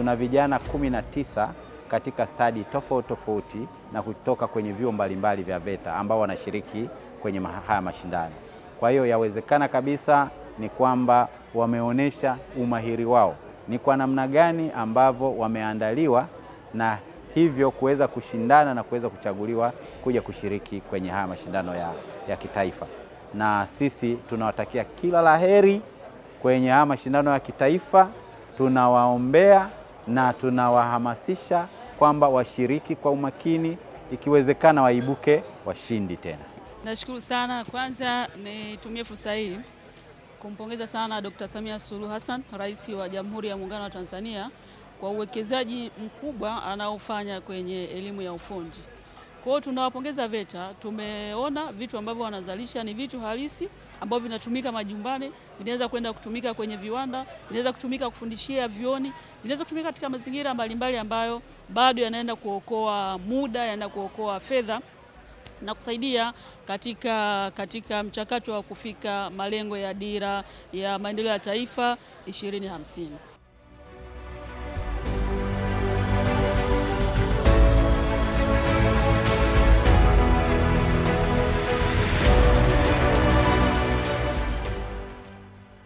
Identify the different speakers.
Speaker 1: tuna vijana 19 katika stadi tofauti tofauti na kutoka kwenye vyuo mbalimbali vya VETA ambao wanashiriki kwenye haya mashindano. Kwa hiyo yawezekana kabisa ni kwamba wameonyesha umahiri wao ni kwa namna gani ambavyo wameandaliwa na hivyo kuweza kushindana na kuweza kuchaguliwa kuja kushiriki kwenye haya mashindano ya kitaifa. Na sisi tunawatakia kila laheri kwenye haya mashindano ya kitaifa, tunawaombea na tunawahamasisha kwamba washiriki kwa umakini, ikiwezekana waibuke washindi tena.
Speaker 2: Nashukuru sana. Kwanza nitumie fursa hii kumpongeza sana Dr. Samia Suluhu Hassan, Rais wa Jamhuri ya Muungano wa Tanzania, kwa uwekezaji mkubwa anaofanya kwenye elimu ya ufundi. Kwa hiyo tunawapongeza VETA, tumeona vitu ambavyo wanazalisha ni vitu halisi ambavyo vinatumika majumbani, vinaweza kwenda kutumika kwenye viwanda, vinaweza kutumika kufundishia vioni, vinaweza kutumika katika mazingira mbalimbali ambayo bado yanaenda kuokoa muda, yanaenda kuokoa fedha na kusaidia katika mchakato wa kufika malengo ya dira ya maendeleo ya taifa 2050.